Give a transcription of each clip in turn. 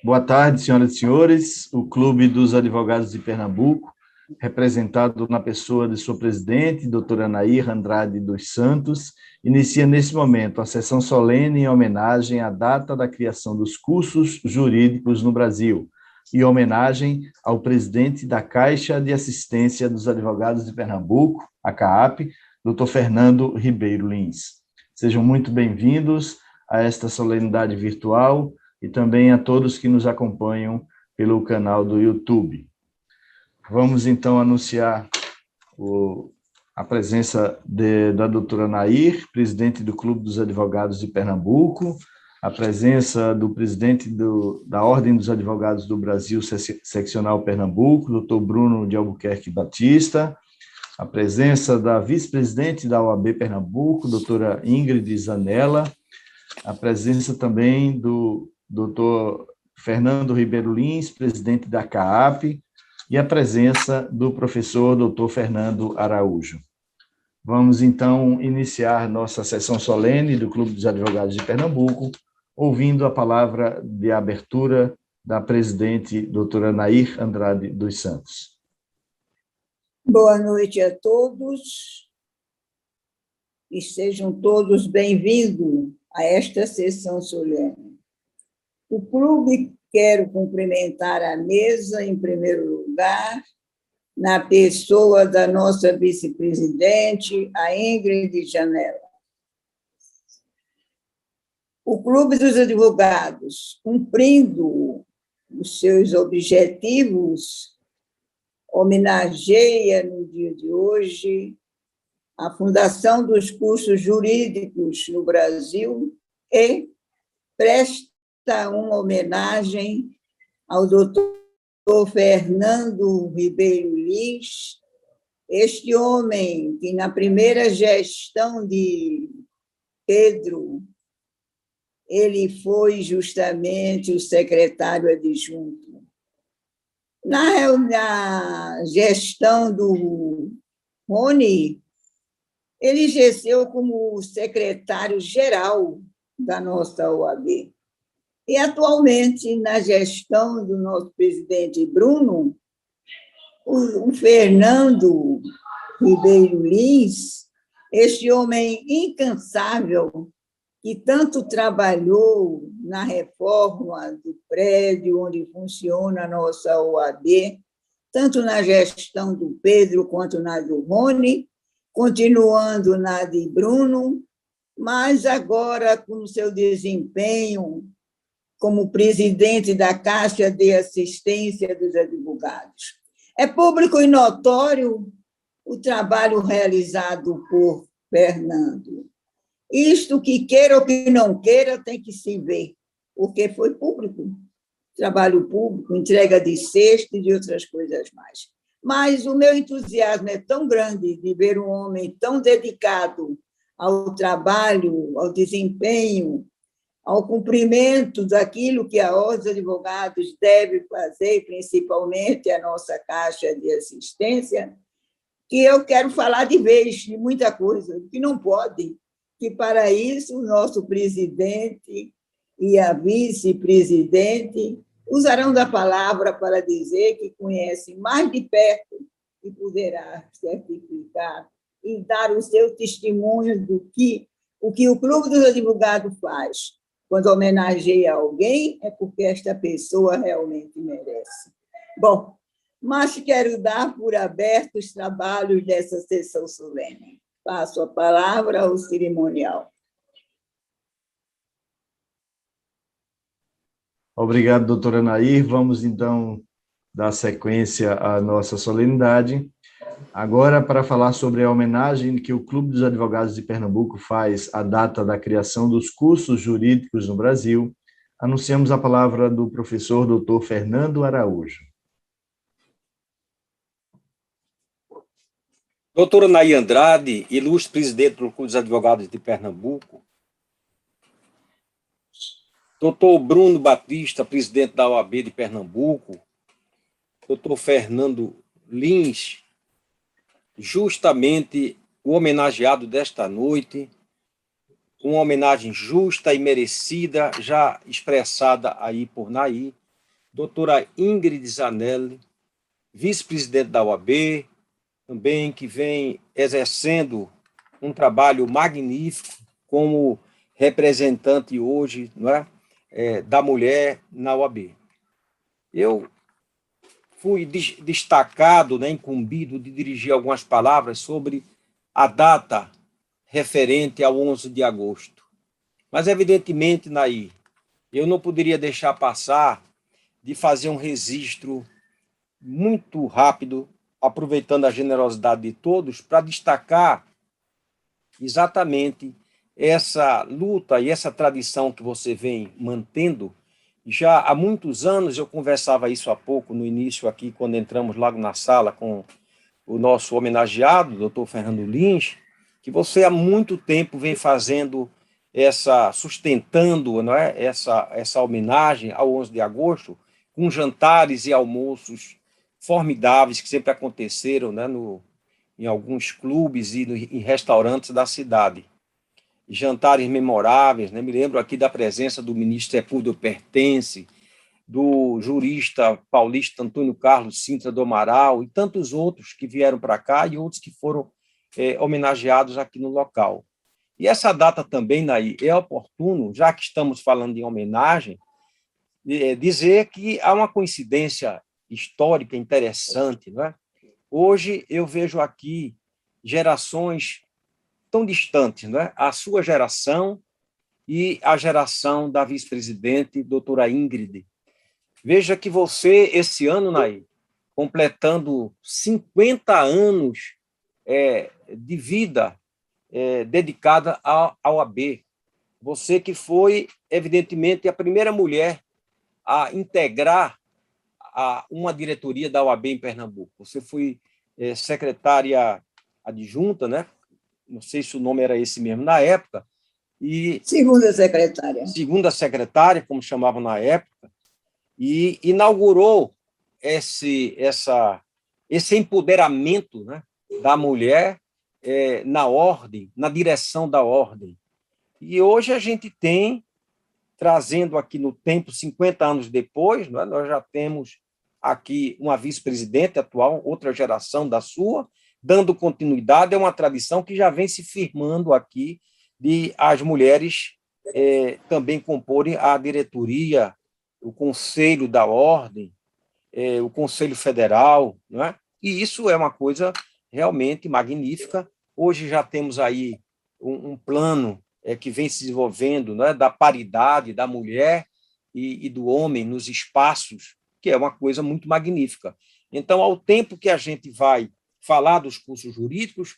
Boa tarde, senhoras e senhores. O Clube dos Advogados de Pernambuco, representado na pessoa de sua presidente, doutora Anair Andrade dos Santos, inicia nesse momento a sessão solene em homenagem à data da criação dos cursos jurídicos no Brasil e homenagem ao presidente da Caixa de Assistência dos Advogados de Pernambuco, a CAAP, doutor Fernando Ribeiro Lins. Sejam muito bem-vindos a esta solenidade virtual e também a todos que nos acompanham pelo canal do YouTube. Vamos, então, anunciar a presença da doutora Anair, presidente do Clube dos Advogados de Pernambuco, a presença do presidente da Ordem dos Advogados do Brasil, Seccional Pernambuco, doutor Bruno de Albuquerque Batista, a presença da vice-presidente da OAB Pernambuco, doutora Ingrid Zanella, a presença também do doutor Fernando Ribeiro Lins, presidente da CAAP, e a presença do professor doutor Fernando Araújo. Vamos, então, iniciar nossa sessão solene do Clube dos Advogados de Pernambuco, ouvindo a palavra de abertura da presidente doutora Anair Andrade dos Santos. Boa noite a todos e sejam todos bem-vindos a esta sessão solene. O clube quer cumprimentar a mesa, em primeiro lugar, na pessoa da nossa vice-presidente, a Ingrid Zanella. O Clube dos Advogados, cumprindo os seus objetivos, homenageia, no dia de hoje, a Fundação dos Cursos Jurídicos no Brasil e presta uma homenagem ao doutor Fernando Ribeiro Lins, este homem que, na primeira gestão de Pedro, ele foi justamente o secretário adjunto. Na gestão do Rony, ele exerceu como secretário-geral da nossa OAB. E, atualmente, na gestão do nosso presidente Bruno, o Fernando Ribeiro Lins, este homem incansável, que tanto trabalhou na reforma do prédio onde funciona a nossa OAB, tanto na gestão do Pedro quanto na do Rony, continuando na de Bruno, mas agora, com o seu desempenho como presidente da Caixa de Assistência dos Advogados. É público e notório o trabalho realizado por Fernando. Isto, que queira ou que não queira, tem que se ver, porque foi público, trabalho público, entrega de cesta e de outras coisas mais. Mas o meu entusiasmo é tão grande de ver um homem tão dedicado ao trabalho, ao desempenho, ao cumprimento daquilo que a Ordem dos Advogados deve fazer, principalmente a nossa Caixa de Assistência, que eu quero falar de vez, de muita coisa, que não pode, que para isso o nosso presidente e a vice-presidente usarão da palavra para dizer que conhecem mais de perto e poderá certificar e dar o seu testemunho do que o Clube dos Advogados faz. Quando homenageia alguém, é porque esta pessoa realmente merece. Bom, mas quero dar por aberto os trabalhos dessa sessão solene. Passo a palavra ao cerimonial. Obrigado, doutora Anair. Vamos, então, dar sequência à nossa solenidade. Agora, para falar sobre a homenagem que o Clube dos Advogados de Pernambuco faz à data da criação dos cursos jurídicos no Brasil, anunciamos a palavra do professor doutor Fernando Araújo. Doutora Anair Andrade, ilustre presidente do Clube dos Advogados de Pernambuco. Doutor Bruno Batista, presidente da OAB de Pernambuco. Doutor Fernando Lins, justamente o homenageado desta noite, uma homenagem justa e merecida, já expressada aí por Nair, doutora Ingrid Zanelli, vice-presidente da OAB, também que vem exercendo um trabalho magnífico como representante hoje, não é, da mulher na OAB. Eu fui destacado, né, incumbido de dirigir algumas palavras sobre a data referente ao 11 de agosto. Mas, evidentemente, Nair, eu não poderia deixar passar de fazer um registro muito rápido, aproveitando a generosidade de todos, para destacar exatamente essa luta e essa tradição que você vem mantendo. Já há muitos anos, eu conversava isso há pouco, no início aqui, quando entramos logo na sala com o nosso homenageado, doutor Fernando Lins, que você há muito tempo vem fazendo sustentando, não é, essa homenagem ao 11 de agosto, com jantares e almoços formidáveis que sempre aconteceram, né, em alguns clubes e em restaurantes da cidade. Jantares memoráveis, né? Me lembro aqui da presença do ministro Sepúlveda Pertence, do jurista paulista Antônio Carlos Sintra do Amaral e tantos outros que vieram para cá e outros que foram homenageados aqui no local. E essa data também, Nair, é oportuno, já que estamos falando em homenagem, dizer que há uma coincidência histórica interessante, não é? Hoje eu vejo aqui gerações tão distantes, não é? A sua geração e a geração da vice-presidente, doutora Ingrid. Veja que você, esse ano, Nair, completando 50 anos de vida dedicada à OAB. Você que foi, evidentemente, a primeira mulher a integrar uma diretoria da OAB em Pernambuco. Você foi secretária adjunta, né? Não sei se o nome era esse mesmo na época, e segunda secretária, como chamavam na época, e inaugurou esse empoderamento, né, da mulher na ordem, na direção da ordem. E hoje a gente tem, trazendo aqui no tempo, 50 anos depois, não é, nós já temos aqui uma vice-presidente atual, outra geração da sua, dando continuidade a uma tradição que já vem se firmando aqui de as mulheres também comporem a diretoria, o Conselho da Ordem, o Conselho Federal, não é? E isso é uma coisa realmente magnífica. Hoje já temos aí um plano que vem se desenvolvendo, não é? Da paridade da mulher e do homem nos espaços, que é uma coisa muito magnífica. Então, ao tempo que a gente vai falar dos cursos jurídicos,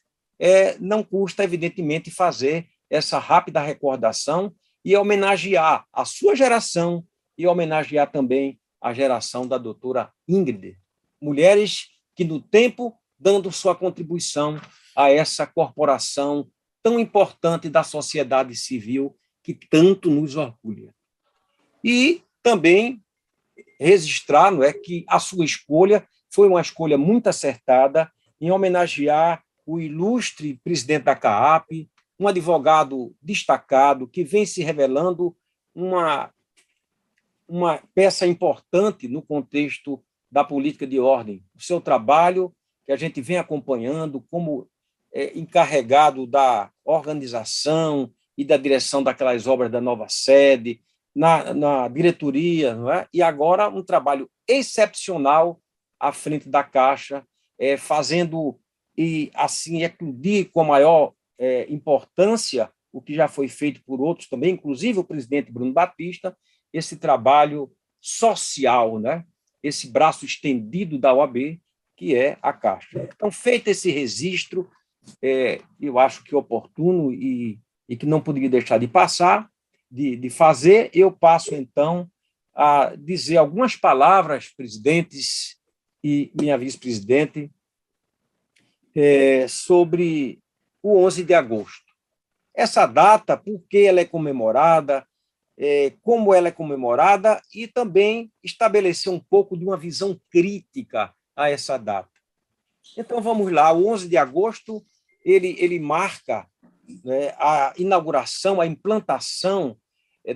não custa, evidentemente, fazer essa rápida recordação e homenagear a sua geração e homenagear também a geração da doutora Ingrid. Mulheres que, no tempo, dando sua contribuição a essa corporação tão importante da sociedade civil que tanto nos orgulha. E também registrar, não é, que a sua escolha foi uma escolha muito acertada em homenagear o ilustre presidente da CAAP, um advogado destacado que vem se revelando uma peça importante no contexto da política de ordem. O seu trabalho, que a gente vem acompanhando como encarregado da organização e da direção daquelas obras da nova sede, na diretoria, não é? E agora um trabalho excepcional à frente da Caixa, fazendo e assim eclodir com a maior importância o que já foi feito por outros também, inclusive o presidente Bruno Batista, esse trabalho social, né? Esse braço estendido da OAB, que é a Caixa. Então, feito esse registro, eu acho que oportuno e que não poderia deixar de passar, de fazer, eu passo, então, a dizer algumas palavras, presidentes e minha vice-presidente, sobre o 11 de agosto. Essa data, por que ela é comemorada, como ela é comemorada, e também estabelecer um pouco de uma visão crítica a essa data. Então, vamos lá. O 11 de agosto ele marca, né, a inauguração, a implantação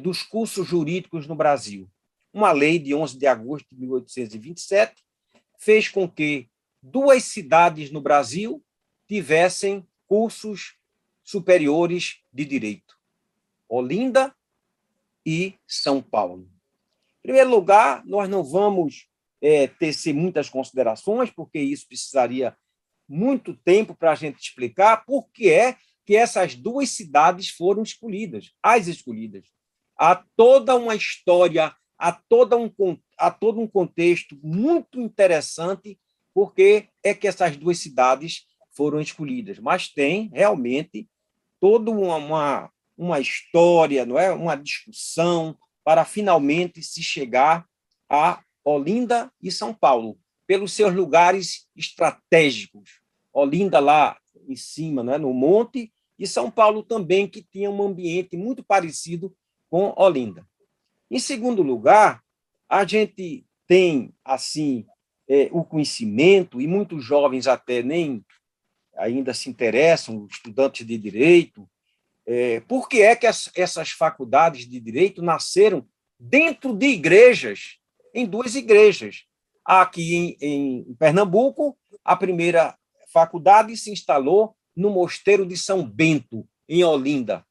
dos cursos jurídicos no Brasil. uma lei de 11 de agosto de 1827 fez com que 2 cidades no Brasil tivessem cursos superiores de direito: Olinda e São Paulo. Em primeiro lugar, nós não vamos tecer muitas considerações, porque isso precisaria muito tempo para a gente explicar por que é que essas 2 cidades foram escolhidas, as escolhidas. Há toda uma história, há todo um contexto muito interessante porque é que essas 2 cidades foram escolhidas. Mas tem realmente toda uma história, não é? Uma discussão para finalmente se chegar a Olinda e São Paulo, pelos seus lugares estratégicos. Olinda lá em cima, não é? No monte, e São Paulo também, que tinha um ambiente muito parecido com Olinda. Em segundo lugar, a gente tem assim o conhecimento, e muitos jovens até nem ainda se interessam, estudantes de direito, por que é que essas faculdades de direito nasceram dentro de igrejas, em 2 igrejas. Aqui em Pernambuco, a primeira faculdade se instalou no Mosteiro de São Bento, em Olinda,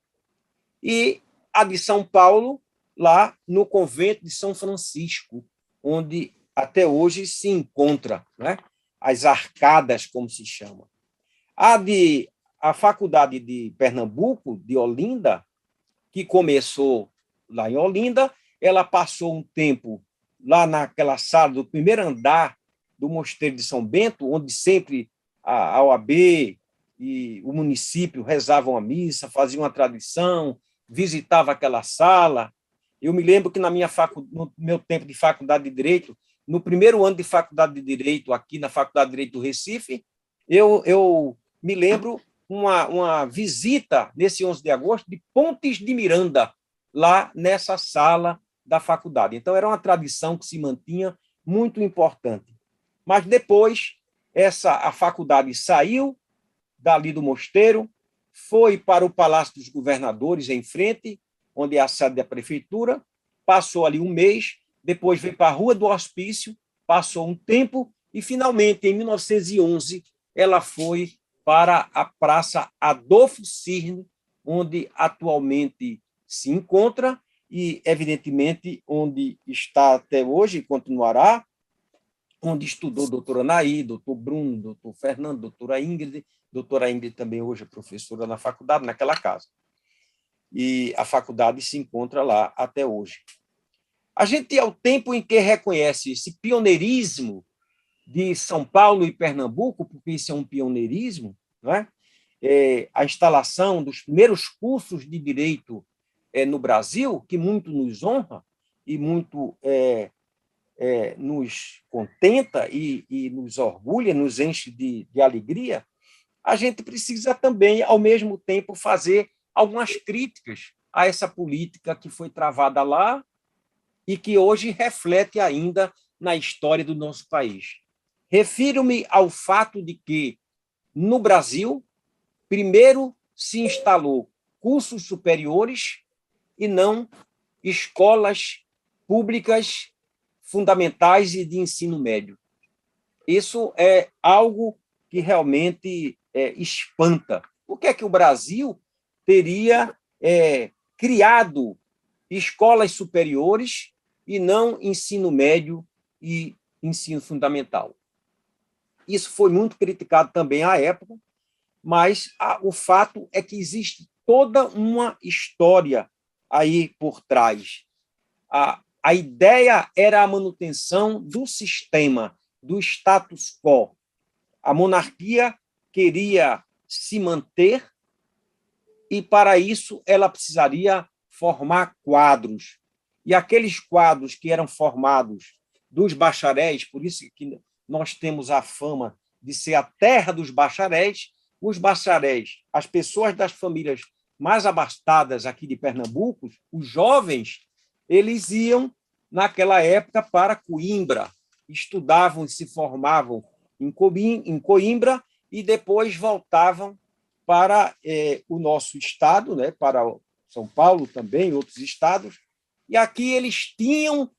e a de São Paulo, lá no Convento de São Francisco, onde até hoje se encontra, né, as arcadas, como se chama. A faculdade de Pernambuco, de Olinda, que começou lá em Olinda, ela passou um tempo lá naquela sala do primeiro andar do Mosteiro de São Bento, onde sempre a OAB e o município rezavam a missa, faziam a tradição, visitava aquela sala. Eu me lembro que no meu tempo de faculdade de Direito, no primeiro ano de faculdade de Direito, aqui na Faculdade de Direito do Recife, eu me lembro uma visita, nesse 11 de agosto, de Pontes de Miranda, lá nessa sala da faculdade. Então, era uma tradição que se mantinha muito importante. Mas depois, a faculdade saiu dali do mosteiro, foi para o Palácio dos Governadores, em frente, onde é a sede da prefeitura, passou ali um mês, depois veio para a Rua do Hospício, passou um tempo, e, finalmente, em 1911, ela foi para a Praça Adolfo Cirne, onde atualmente se encontra e, evidentemente, onde está até hoje e continuará, onde estudou a doutora Anaí, doutor Bruno, doutor Fernando, doutora Ingrid também hoje é professora na faculdade, naquela casa. E a faculdade se encontra lá até hoje. A gente, ao tempo em que reconhece esse pioneirismo de São Paulo e Pernambuco, porque isso é um pioneirismo, não é? A instalação dos primeiros cursos de direito no Brasil, que muito nos honra e muito nos contenta e nos orgulha, nos enche de alegria, a gente precisa também, ao mesmo tempo, fazer algumas críticas a essa política que foi travada lá e que hoje reflete ainda na história do nosso país. Refiro-me ao fato de que, no Brasil, primeiro se instalou cursos superiores e não escolas públicas fundamentais e de ensino médio. Isso é algo que realmente espanta. Por que é que o Brasil teria criado escolas superiores e não ensino médio e ensino fundamental? Isso foi muito criticado também à época, mas o fato é que existe toda uma história aí por trás. A ideia era a manutenção do sistema, do status quo. A monarquia queria se manter e, para isso, ela precisaria formar quadros. E aqueles quadros que eram formados dos bacharéis, por isso que nós temos a fama de ser a terra dos bacharéis, os bacharéis, as pessoas das famílias mais abastadas aqui de Pernambuco, os jovens, eles iam, naquela época, para Coimbra, estudavam e se formavam em Coimbra e depois voltavam para o nosso estado, né, para São Paulo também, outros estados, e aqui eles tinham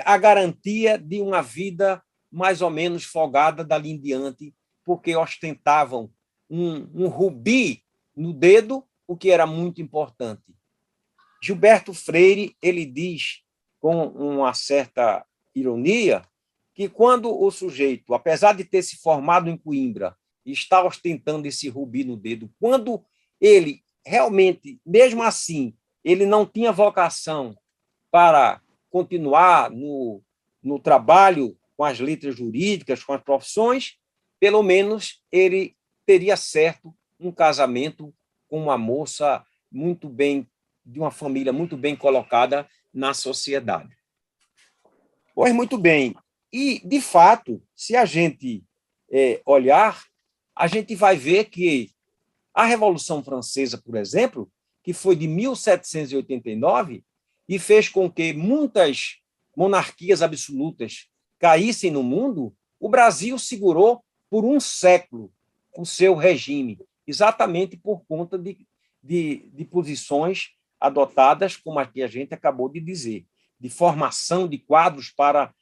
a garantia de uma vida mais ou menos folgada dali em diante, porque ostentavam um rubi no dedo, o que era muito importante. Gilberto Freire, ele diz, com uma certa ironia, que quando o sujeito, apesar de ter se formado em Coimbra, está ostentando esse rubi no dedo, quando ele realmente, mesmo assim, ele não tinha vocação para continuar no trabalho com as letras jurídicas, com as profissões, pelo menos ele teria certo um casamento com uma moça muito bem, de uma família muito bem colocada na sociedade. Pois muito bem. E, de fato, se a gente olhar, a gente vai ver que a Revolução Francesa, por exemplo, que foi de 1789 e fez com que muitas monarquias absolutas caíssem no mundo, o Brasil segurou por um século o seu regime, exatamente por conta de posições adotadas, como a que a gente acabou de dizer, de formação de quadros para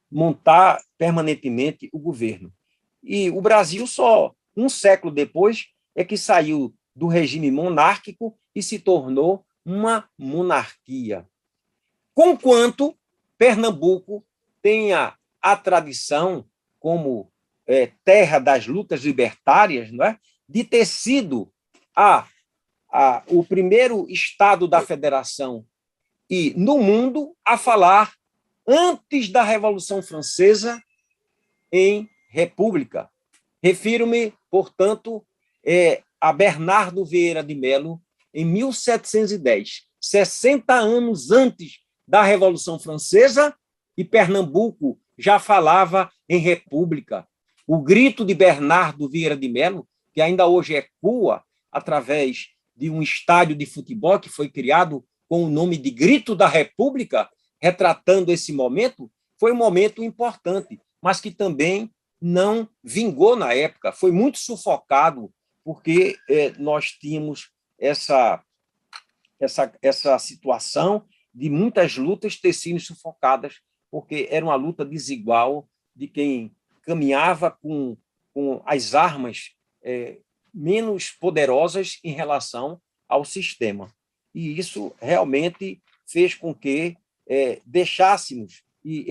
montar permanentemente o governo. E o Brasil, só um século depois, é que saiu do regime monárquico e se tornou uma monarquia. Conquanto Pernambuco tenha a tradição, como terra das lutas libertárias, não é? De ter sido o primeiro estado da federação e no mundo a falar, antes da Revolução Francesa, em república. Refiro-me, portanto, a Bernardo Vieira de Melo, em 1710, 60 anos antes da Revolução Francesa, e Pernambuco já falava em república. O grito de Bernardo Vieira de Melo, que ainda hoje ecoa através de um estádio de futebol que foi criado com o nome de Grito da República, retratando esse momento, foi um momento importante, mas que também não vingou na época, foi muito sufocado, porque nós tínhamos essa situação de muitas lutas ter sido sufocadas, porque era uma luta desigual de quem caminhava com as armas menos poderosas em relação ao sistema. E isso realmente fez com que deixássemos e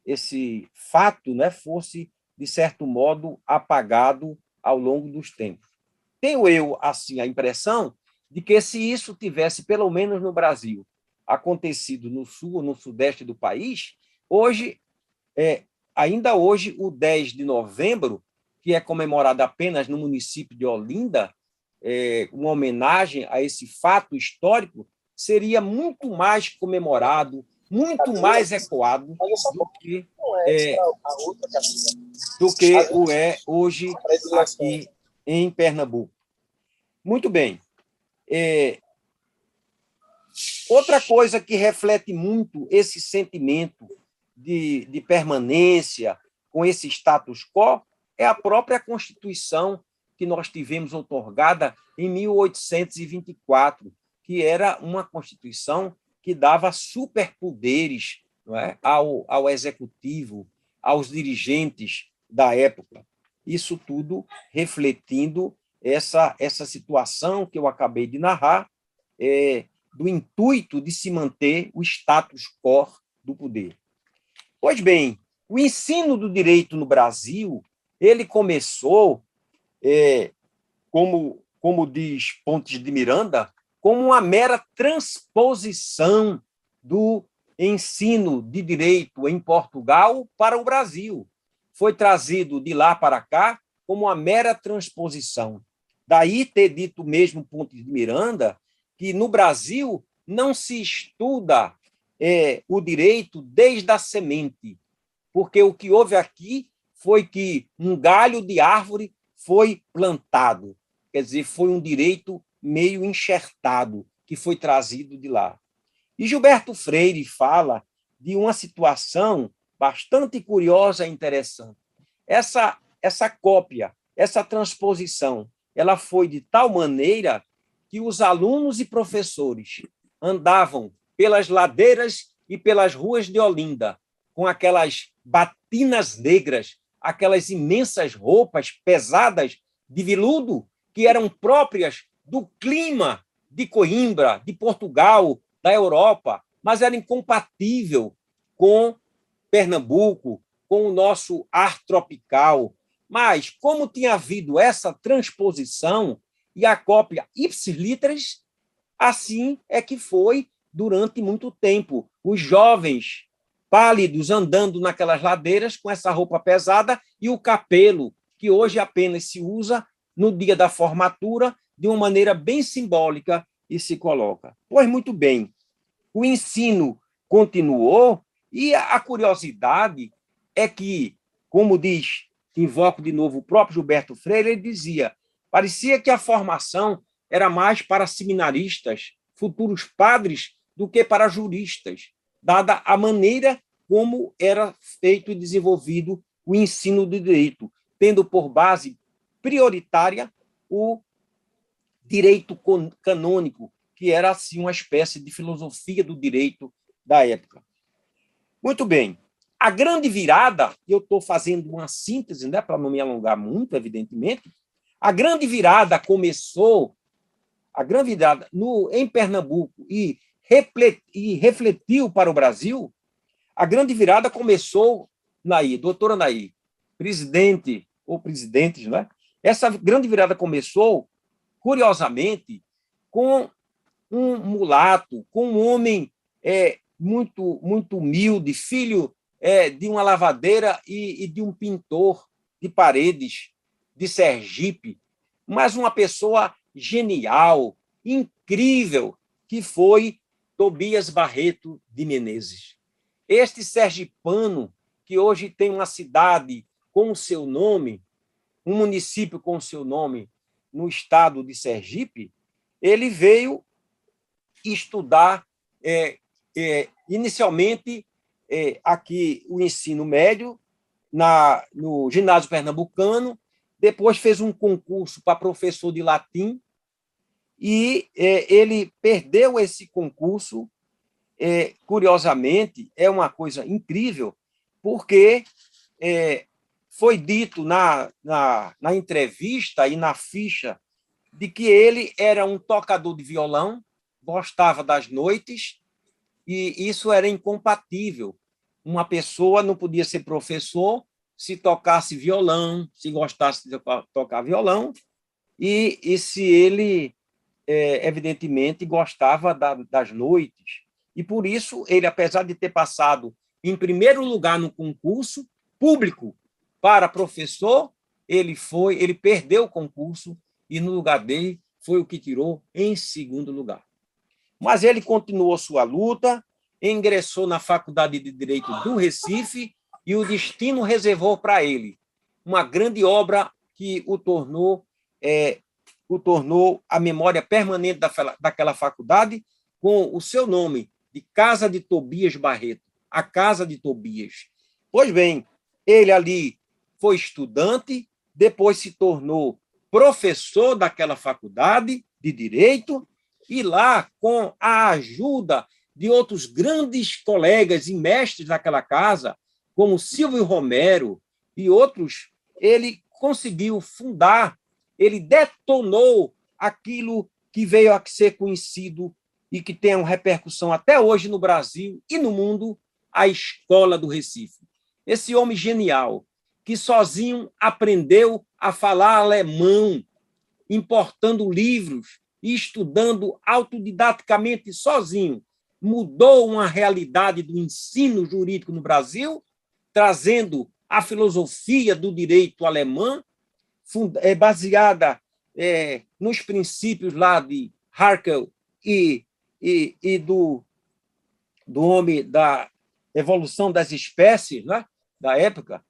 esse fato, né, fosse, de certo modo, apagado ao longo dos tempos. Tenho eu, assim, a impressão de que, se isso tivesse, pelo menos no Brasil, acontecido no sul ou no sudeste do país, hoje, ainda hoje, o 10 de novembro, que é comemorado apenas no município de Olinda, uma homenagem a esse fato histórico, seria muito mais comemorado, muito mais ecoado do que o é hoje aqui em Pernambuco. Muito bem. Outra coisa que reflete muito esse sentimento de permanência com esse status quo é a própria Constituição que nós tivemos outorgada em 1824, que era uma Constituição que dava superpoderes, não é, ao executivo, aos dirigentes da época. Isso tudo refletindo essa situação que eu acabei de narrar, do intuito de se manter o status quo do poder. Pois bem, o ensino do direito no Brasil, ele começou, como diz Pontes de Miranda, como uma mera transposição do ensino de direito em Portugal para o Brasil. Foi trazido de lá para cá como uma mera transposição. Daí ter dito mesmo Pontes de Miranda que no Brasil não se estuda o direito desde a semente, porque o que houve aqui foi que um galho de árvore foi plantado, quer dizer, foi um direito meio enxertado que foi trazido de lá. E Gilberto Freire fala de uma situação bastante curiosa e interessante. Essa cópia, essa transposição, ela foi de tal maneira que os alunos e professores andavam pelas ladeiras e pelas ruas de Olinda, com aquelas batinas negras, aquelas imensas roupas pesadas de veludo, que eram próprias do clima de Coimbra, de Portugal, da Europa, mas era incompatível com Pernambuco, com o nosso ar tropical. Mas, como tinha havido essa transposição e a cópia ipsis-literis, assim é que foi durante muito tempo. Os jovens pálidos andando naquelas ladeiras com essa roupa pesada e o capelo, que hoje apenas se usa no dia da formatura, de uma maneira bem simbólica, e se coloca. Pois muito bem, o ensino continuou e a curiosidade é que, como diz, invoco de novo o próprio Gilberto Freire, ele dizia, parecia que a formação era mais para seminaristas, futuros padres, do que para juristas, dada a maneira como era feito e desenvolvido o ensino do direito, tendo por base prioritária o direito canônico, que era assim uma espécie de filosofia do direito da época. Muito bem. A grande virada, eu estou fazendo uma síntese, né, para não me alongar muito, evidentemente, a grande virada começou, em Pernambuco e refletiu para o Brasil, a grande virada começou, doutora Nair, presidente ou presidentes, né? Essa grande virada começou, curiosamente, com um mulato, com um homem muito, muito humilde, filho de uma lavadeira e de um pintor de paredes de Sergipe, mas uma pessoa genial, incrível, que foi Tobias Barreto de Menezes. Este sergipano, que hoje tem uma cidade com o seu nome, um município com o seu nome no estado de Sergipe, ele veio estudar inicialmente aqui o ensino médio no ginásio pernambucano, depois fez um concurso para professor de latim e ele perdeu esse concurso. Curiosamente, é uma coisa incrível, porque foi dito na entrevista e na ficha de que ele era um tocador de violão, gostava das noites, e isso era incompatível. Uma pessoa não podia ser professor se tocasse violão, se gostasse de tocar violão, e se ele, evidentemente, gostava das noites. E, por isso, ele, apesar de ter passado em primeiro lugar no concurso público para professor, ele perdeu o concurso e, no lugar dele, foi o que tirou em segundo lugar. Mas ele continuou sua luta, ingressou na Faculdade de Direito do Recife e o destino reservou para ele uma grande obra que o tornou a memória permanente daquela faculdade, com o seu nome, de Casa de Tobias Barreto, a Casa de Tobias. Pois bem, ele ali foi estudante, depois se tornou professor daquela faculdade de Direito, e lá, com a ajuda de outros grandes colegas e mestres daquela casa, como Silvio Romero e outros, ele conseguiu fundar, ele detonou aquilo que veio a ser conhecido e que tem uma repercussão até hoje no Brasil e no mundo, a Escola do Recife. Esse homem genial, que sozinho aprendeu a falar alemão, importando livros e estudando autodidaticamente sozinho, mudou uma realidade do ensino jurídico no Brasil, trazendo a filosofia do direito alemã, baseada nos princípios lá de Haeckel e do homem da evolução das espécies, né, da época.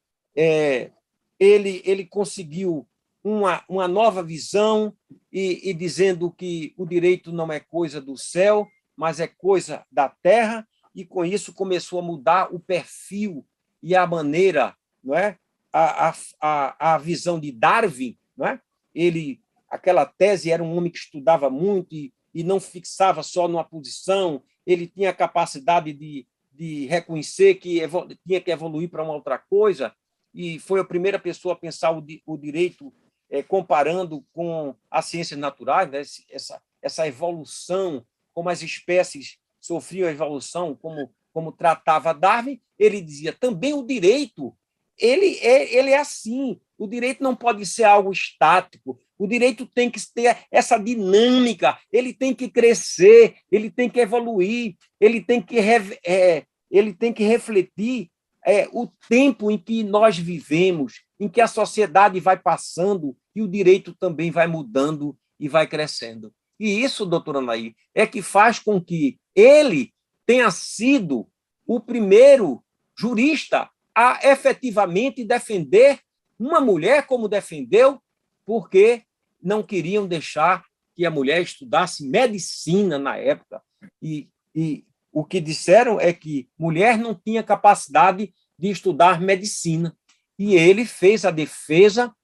Ele conseguiu uma nova visão e dizendo que o direito não é coisa do céu, mas é coisa da terra, e com isso começou a mudar o perfil e a maneira, não é? A visão de Darwin, não é? Aquela tese, era um homem que estudava muito e não fixava só numa posição, ele tinha a capacidade de de reconhecer que tinha que evoluir para uma outra coisa, e foi a primeira pessoa a pensar o direito comparando com as ciências naturais, né? Essa evolução, como as espécies sofriam a evolução, como tratava Darwin. Ele dizia também o direito, ele é assim, o direito não pode ser algo estático, o direito tem que ter essa dinâmica, ele tem que crescer, ele tem que evoluir, ele tem que refletir o tempo em que nós vivemos, em que a sociedade vai passando e o direito também vai mudando e vai crescendo. E isso, doutora Anaí, é que faz com que ele tenha sido o primeiro jurista a efetivamente defender uma mulher como defendeu, porque não queriam deixar que a mulher estudasse medicina na época. E o que disseram é que mulher não tinha capacidade de estudar medicina. E ele fez a defesa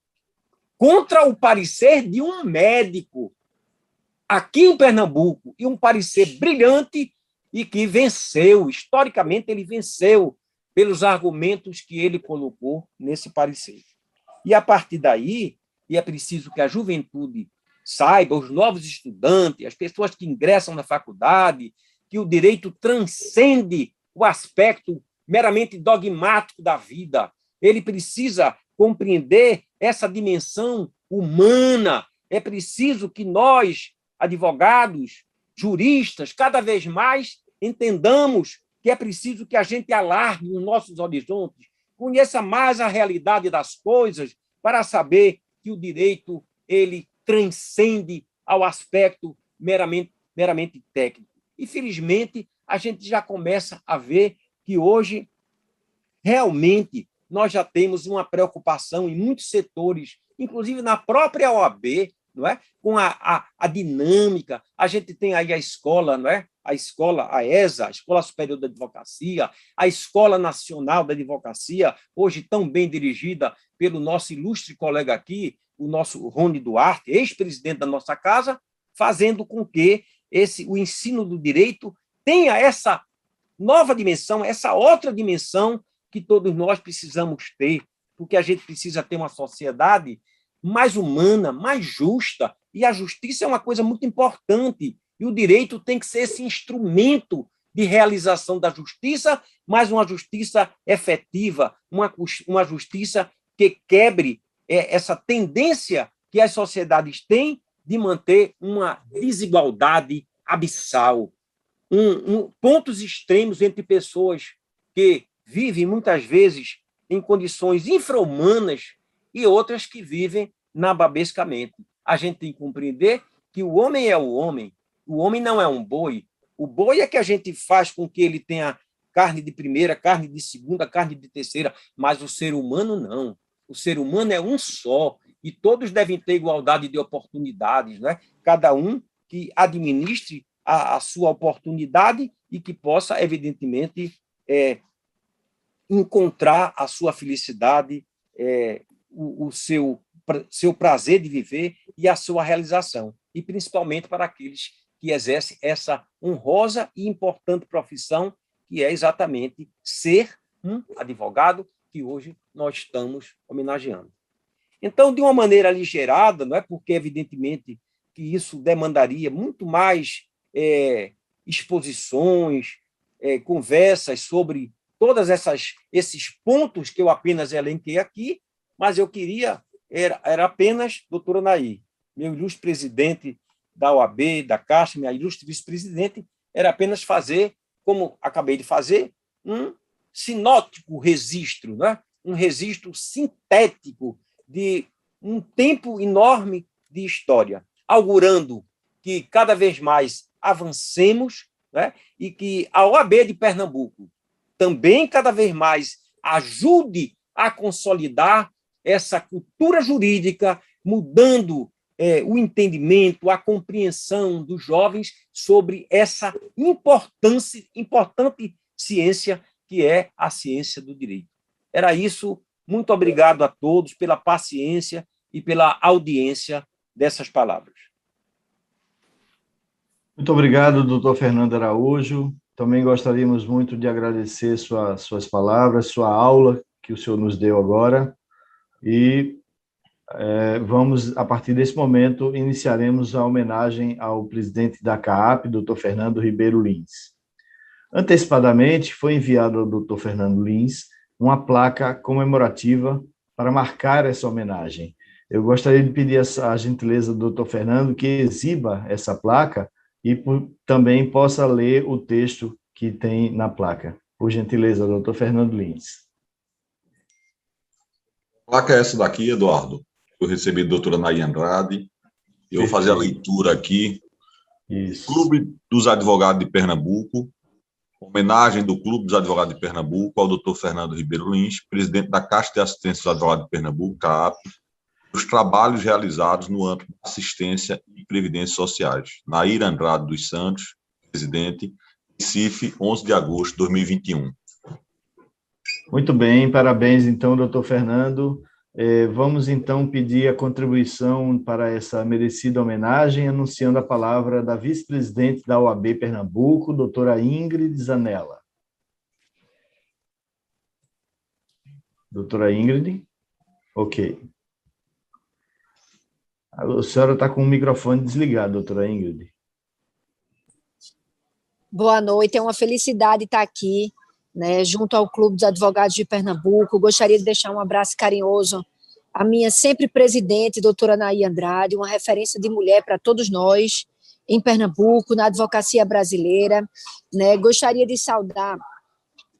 contra o parecer de um médico aqui em Pernambuco, e um parecer brilhante e que venceu, historicamente ele venceu pelos argumentos que ele colocou nesse parecer. E a partir daí, e é preciso que a juventude saiba, os novos estudantes, as pessoas que ingressam na faculdade, que o direito transcende o aspecto meramente dogmático da vida. Ele precisa compreender essa dimensão humana. É preciso que nós, advogados, juristas, cada vez mais entendamos que é preciso que a gente alargue os nossos horizontes, conheça mais a realidade das coisas para saber que o direito ele transcende ao aspecto meramente técnico. E, felizmente, a gente já começa a ver que hoje, realmente, nós já temos uma preocupação em muitos setores, inclusive na própria OAB, não é? Com a dinâmica. A gente tem aí a escola, não é? A escola, a ESA, a Escola Superior da Advocacia, a Escola Nacional da Advocacia, hoje tão bem dirigida pelo nosso ilustre colega aqui, o nosso Rony Duarte, ex-presidente da nossa casa, fazendo com que o ensino do direito tenha essa nova dimensão, essa outra dimensão que todos nós precisamos ter, porque a gente precisa ter uma sociedade mais humana, mais justa, e a justiça é uma coisa muito importante, e o direito tem que ser esse instrumento de realização da justiça, mas uma justiça efetiva, uma justiça que quebre essa tendência que as sociedades têm de manter uma desigualdade abissal, pontos extremos entre pessoas que vivem, muitas vezes, em condições infra-humanas e outras que vivem nababescamente. A gente tem que compreender que o homem é o homem não é um boi. O boi é que a gente faz com que ele tenha carne de primeira, carne de segunda, carne de terceira, mas o ser humano não. O ser humano é um só, e todos devem ter igualdade de oportunidades, né? Cada um que administre a sua oportunidade e que possa, evidentemente, encontrar a sua felicidade, o seu prazer de viver e a sua realização, e principalmente para aqueles que exercem essa honrosa e importante profissão, que é exatamente ser um advogado, que hoje nós estamos homenageando. Então, de uma maneira aligerada, não é porque, evidentemente, que isso demandaria muito mais exposições, conversas sobre todos esses pontos que eu apenas elenquei aqui, mas eu queria, era apenas, doutora Anaí, meu ilustre presidente da OAB, da Caixa, minha ilustre vice-presidente, era apenas fazer, como acabei de fazer, um sinótico registro, né? Um registro sintético de um tempo enorme de história, augurando que cada vez mais avancemos, né? E que a OAB de Pernambuco também cada vez mais ajude a consolidar essa cultura jurídica, mudando o entendimento, a compreensão dos jovens sobre essa importante ciência que é a ciência do direito. Era isso. Muito obrigado a todos pela paciência e pela audiência dessas palavras. Muito obrigado, doutor Fernando Araújo, também gostaríamos muito de agradecer suas palavras, sua aula que o senhor nos deu agora, e vamos, a partir desse momento, iniciaremos a homenagem ao presidente da CAAP, Dr. Fernando Ribeiro Lins. Antecipadamente, foi enviado ao Dr. Fernando Lins uma placa comemorativa para marcar essa homenagem. Eu gostaria de pedir a gentileza do Dr. Fernando que exiba essa placa e também possa ler o texto que tem na placa. Por gentileza, Dr. Fernando Lins. A placa é essa daqui, Eduardo. Eu recebi da doutora Naí Andrade. Eu vou fazer a leitura aqui. Isso. Clube dos Advogados de Pernambuco. Homenagem do Clube dos Advogados de Pernambuco ao Dr. Fernando Ribeiro Lins, presidente da Caixa de Assistência dos Advogados de Pernambuco, CAAP, os trabalhos realizados no âmbito da assistência e previdências sociais. Nair Andrade dos Santos, presidente, Recife, 11 de agosto de 2021. Muito bem, parabéns, então, doutor Fernando. Vamos, então, pedir a contribuição para essa merecida homenagem, anunciando a palavra da vice-presidente da OAB Pernambuco, doutora Ingrid Zanella. Doutora Ingrid? Ok. A senhora está com o microfone desligado, doutora Ingrid. Boa noite, é uma felicidade estar aqui, né, junto ao Clube dos Advogados de Pernambuco. Gostaria de deixar um abraço carinhoso à minha sempre presidente, doutora Naí Andrade, uma referência de mulher para todos nós em Pernambuco, na advocacia brasileira, né. Gostaria de saudar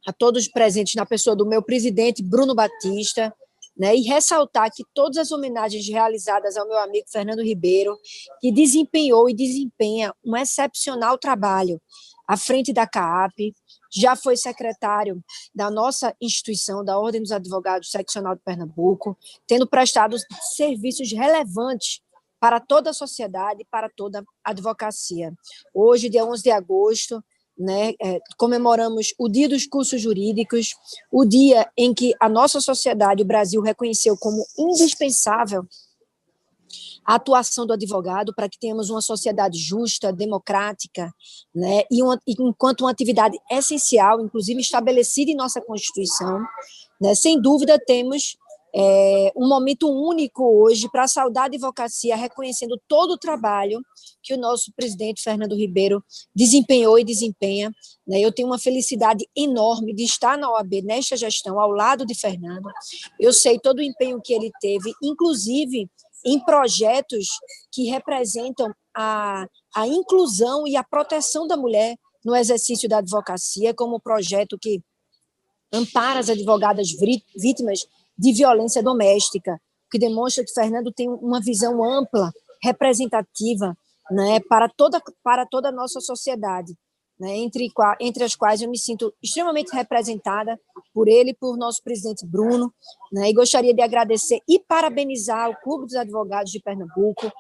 a todos presentes na pessoa do meu presidente, Bruno Batista, né, e ressaltar que todas as homenagens realizadas ao meu amigo Fernando Ribeiro, que desempenhou e desempenha um excepcional trabalho à frente da CAAP, já foi secretário da nossa instituição, da Ordem dos Advogados Seccional de Pernambuco, tendo prestado serviços relevantes para toda a sociedade, para toda a advocacia. Hoje, dia 11 de agosto, né, comemoramos o Dia dos Cursos Jurídicos, o dia em que a nossa sociedade, o Brasil, reconheceu como indispensável a atuação do advogado para que tenhamos uma sociedade justa, democrática, né, enquanto uma atividade essencial, inclusive estabelecida em nossa Constituição, né. Sem dúvida, temos um momento único hoje para saudar a advocacia, reconhecendo todo o trabalho que o nosso presidente Fernando Ribeiro desempenhou e desempenha, né. Eu tenho uma felicidade enorme de estar na OAB nesta gestão, ao lado de Fernando. Eu sei todo o empenho que ele teve, inclusive em projetos que representam a inclusão e a proteção da mulher no exercício da advocacia, como o projeto que ampara as advogadas vítimas de violência doméstica, que demonstra que Fernando tem uma visão ampla, representativa, né, para toda a nossa sociedade, né, entre as quais eu me sinto extremamente representada por ele e por nosso presidente Bruno, né, e gostaria de agradecer e parabenizar o Clube dos Advogados de Pernambuco,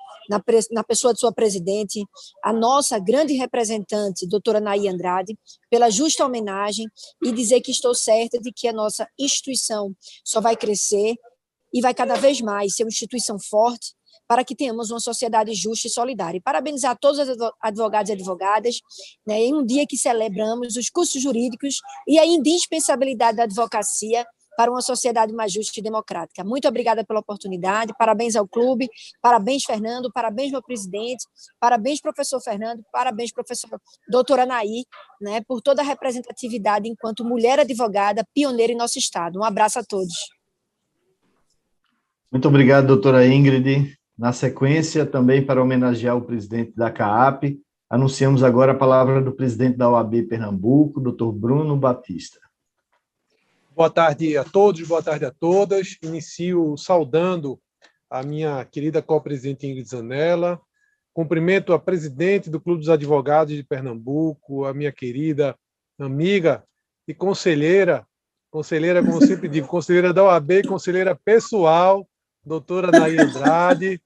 na pessoa de sua presidente, a nossa grande representante, doutora Naí Andrade, pela justa homenagem, e dizer que estou certa de que a nossa instituição só vai crescer e vai cada vez mais ser uma instituição forte para que tenhamos uma sociedade justa e solidária. E parabenizar todos os advogados e advogadas, né, em um dia que celebramos os cursos jurídicos e a indispensabilidade da advocacia para uma sociedade mais justa e democrática. Muito obrigada pela oportunidade, parabéns ao clube, parabéns, Fernando, parabéns, meu presidente, parabéns, professor Fernando, parabéns, professor doutora Naí, né, por toda a representatividade enquanto mulher advogada pioneira em nosso estado. Um abraço a todos. Muito obrigado, doutora Ingrid. Na sequência, também para homenagear o presidente da CAAP, anunciamos agora a palavra do presidente da OAB Pernambuco, doutor Bruno Batista. Boa tarde a todos, boa tarde a todas. Inicio saudando a minha querida co-presidente Ingrid Zanella. Cumprimento a presidente do Clube dos Advogados de Pernambuco, a minha querida amiga e conselheira, como sempre digo, conselheira da OAB, conselheira pessoal, doutora Naí Andrade,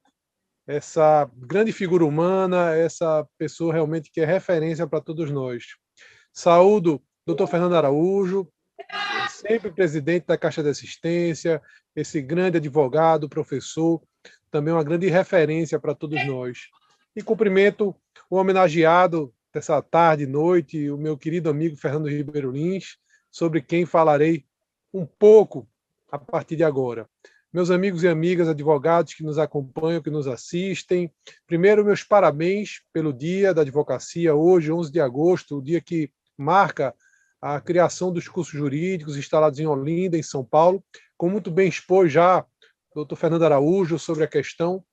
essa grande figura humana, essa pessoa realmente que é referência para todos nós. Saúdo doutor Fernando Araújo, sempre presidente da Caixa de Assistência, esse grande advogado, professor, também uma grande referência para todos nós. E cumprimento o homenageado dessa tarde e noite, o meu querido amigo Fernando Ribeiro Lins, sobre quem falarei um pouco a partir de agora. Meus amigos e amigas advogados que nos acompanham, que nos assistem, primeiro, meus parabéns pelo Dia da Advocacia, hoje, 11 de agosto, o dia que marca a criação dos cursos jurídicos instalados em Olinda, em São Paulo, como muito bem expôs já o doutor Fernando Araújo sobre a questão.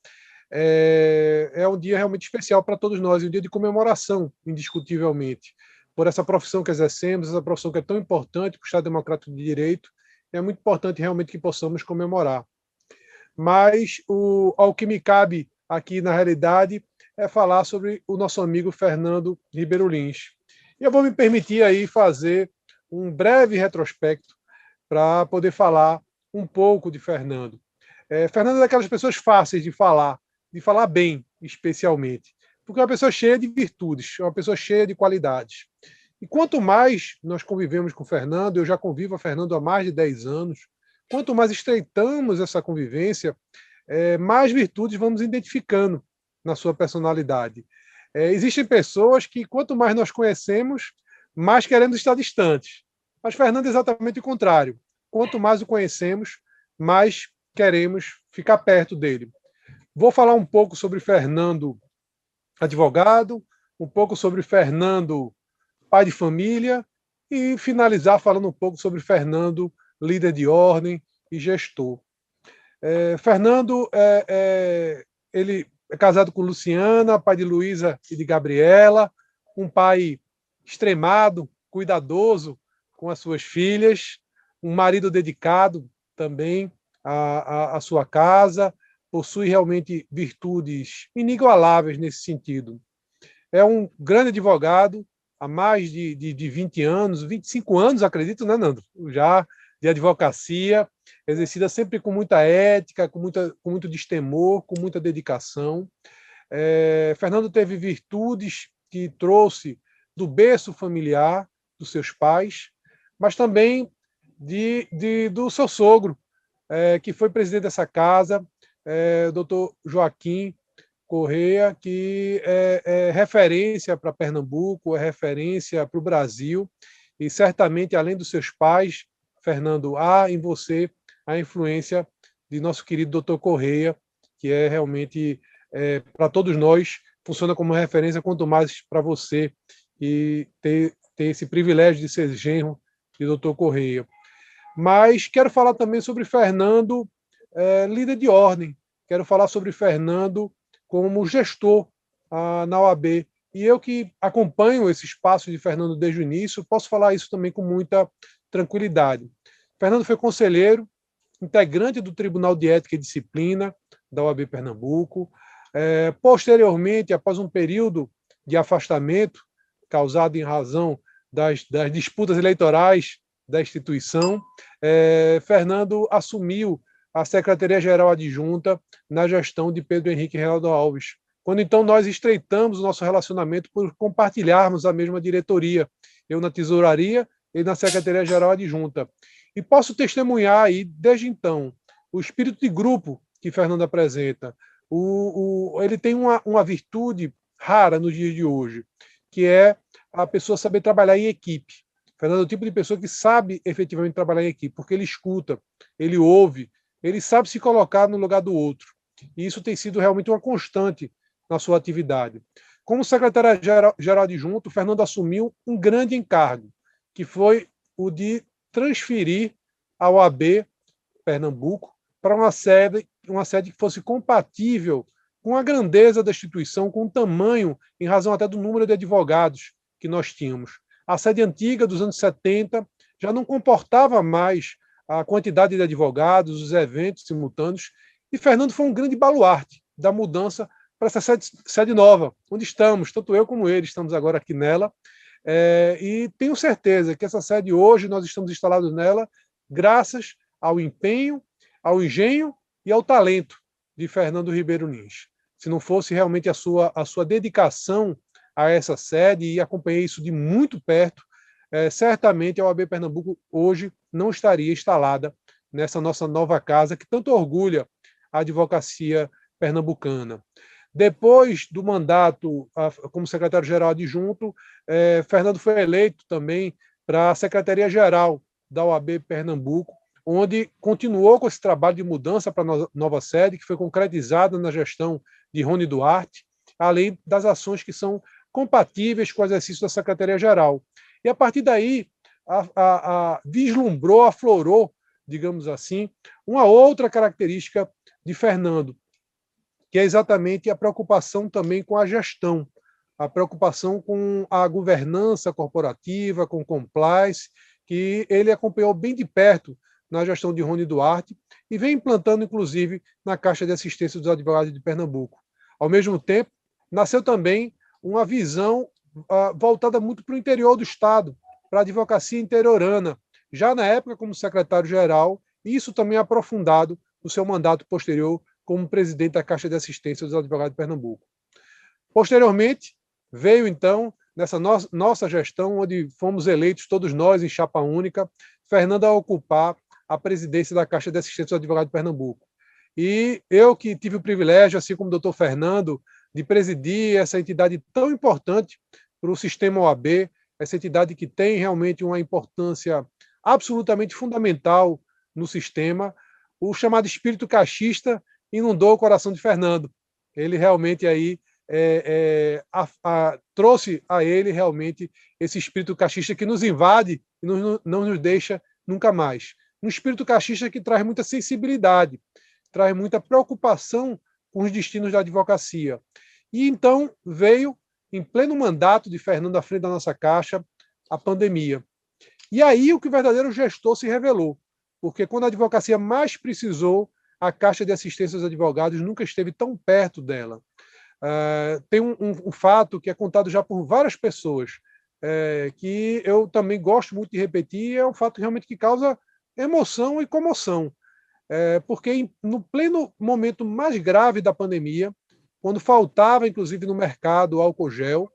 É um dia realmente especial para todos nós, um dia de comemoração, indiscutivelmente, por essa profissão que exercemos, essa profissão que é tão importante para o Estado Democrático de Direito. É muito importante realmente que possamos comemorar. Mas ao que me cabe aqui, na realidade, é falar sobre o nosso amigo Fernando Ribeiro Lins. E eu vou me permitir aí fazer um breve retrospecto para poder falar um pouco de Fernando. Fernando é daquelas pessoas fáceis de falar bem, especialmente, porque é uma pessoa cheia de virtudes, é uma pessoa cheia de qualidades. E quanto mais nós convivemos com o Fernando, eu já convivo com o Fernando há mais de 10 anos, quanto mais estreitamos essa convivência, mais virtudes vamos identificando na sua personalidade. Existem pessoas que, quanto mais nós conhecemos, mais queremos estar distantes. Mas Fernando é exatamente o contrário. Quanto mais o conhecemos, mais queremos ficar perto dele. Vou falar um pouco sobre Fernando advogado, um pouco sobre Fernando pai de família e finalizar falando um pouco sobre Fernando líder de ordem e gestor. Fernando ele é casado com Luciana, pai de Luísa e de Gabriela, um pai extremado, cuidadoso com as suas filhas, um marido dedicado também à sua casa, possui realmente virtudes inigualáveis nesse sentido. É um grande advogado, há mais de 20 anos, 25 anos, acredito, né, Nando? Já de advocacia, exercida sempre com muita ética, com muito destemor, com muita dedicação. Fernando teve virtudes que trouxe do berço familiar dos seus pais, mas também do seu sogro, que foi presidente dessa casa, doutor Joaquim Correia, que é referência para Pernambuco, é referência para o Brasil, e certamente, além dos seus pais, Fernando, há em você a influência de nosso querido doutor Correia, que é realmente, para todos nós, funciona como referência, quanto mais para você, e ter esse privilégio de ser genro de doutor Correia. Mas quero falar também sobre Fernando, líder de ordem, quero falar sobre Fernando como gestor na OAB. E eu que acompanho esse espaço de Fernando desde o início, posso falar isso também com muita tranquilidade. Fernando foi conselheiro, integrante do Tribunal de Ética e Disciplina da OAB Pernambuco. Posteriormente, após um período de afastamento causado em razão das disputas eleitorais da instituição, Fernando assumiu a Secretaria-Geral Adjunta na gestão de Pedro Henrique Reinaldo Alves, quando então nós estreitamos o nosso relacionamento por compartilharmos a mesma diretoria, eu na tesouraria e na Secretaria-Geral Adjunta. E posso testemunhar aí, desde então, o espírito de grupo que Fernando apresenta. Ele tem uma virtude rara nos dias de hoje, que é a pessoa saber trabalhar em equipe. Fernando é o tipo de pessoa que sabe efetivamente trabalhar em equipe, porque ele escuta, ele ouve, ele sabe se colocar no lugar do outro. E isso tem sido realmente uma constante na sua atividade. Como secretário-geral adjunto, Fernando assumiu um grande encargo, que foi o de transferir a OAB Pernambuco para uma sede que fosse compatível com a grandeza da instituição, com o tamanho, em razão até do número de advogados que nós tínhamos. A sede antiga dos anos 70 já não comportava mais a quantidade de advogados, os eventos simultâneos, e Fernando foi um grande baluarte da mudança para essa sede nova, onde estamos, tanto eu como ele, estamos agora aqui nela, e tenho certeza que essa sede hoje, nós estamos instalados nela graças ao empenho, ao engenho e ao talento de Fernando Ribeiro Lins. Se não fosse realmente a sua dedicação a essa sede, e acompanhei isso de muito perto, certamente a OAB Pernambuco hoje não estaria instalada nessa nossa nova casa que tanto orgulha a advocacia pernambucana. Depois do mandato como secretário-geral adjunto, Fernando foi eleito também para a Secretaria-Geral da OAB Pernambuco, onde continuou com esse trabalho de mudança para a nova sede, que foi concretizado na gestão de Rony Duarte, além das ações que são compatíveis com o exercício da Secretaria-Geral. E, a partir daí, vislumbrou, aflorou, digamos assim, uma outra característica de Fernando, que é exatamente a preocupação também com a gestão, a preocupação com a governança corporativa, com compliance, que ele acompanhou bem de perto na gestão de Rony Duarte e vem implantando, inclusive, na Caixa de Assistência dos Advogados de Pernambuco. Ao mesmo tempo, nasceu também uma visão voltada muito para o interior do Estado, para a advocacia interiorana, já na época como secretário-geral, e isso também aprofundado no seu mandato posterior como presidente da Caixa de Assistência dos Advogados de Pernambuco. Posteriormente, veio, então, nessa nossa gestão, onde fomos eleitos todos nós em chapa única, Fernando a ocupar a presidência da Caixa de Assistência dos Advogados de Pernambuco. E eu que tive o privilégio, assim como o doutor Fernando, de presidir essa entidade tão importante para o sistema OAB, essa entidade que tem realmente uma importância absolutamente fundamental no sistema, o chamado espírito caixista inundou o coração de Fernando. Ele realmente aí trouxe a ele realmente esse espírito caixista que nos invade e não nos deixa nunca mais. Um espírito caixista que traz muita sensibilidade, traz muita preocupação com os destinos da advocacia. E então veio, em pleno mandato de Fernando à frente da nossa Caixa, a pandemia. E aí o que o verdadeiro gestor se revelou, porque quando a advocacia mais precisou, a Caixa de Assistência aos Advogados nunca esteve tão perto dela. Tem um fato que é contado já por várias pessoas, que eu também gosto muito de repetir, é um fato realmente que causa emoção e comoção, porque no pleno momento mais grave da pandemia, quando faltava, inclusive, no mercado álcool gel,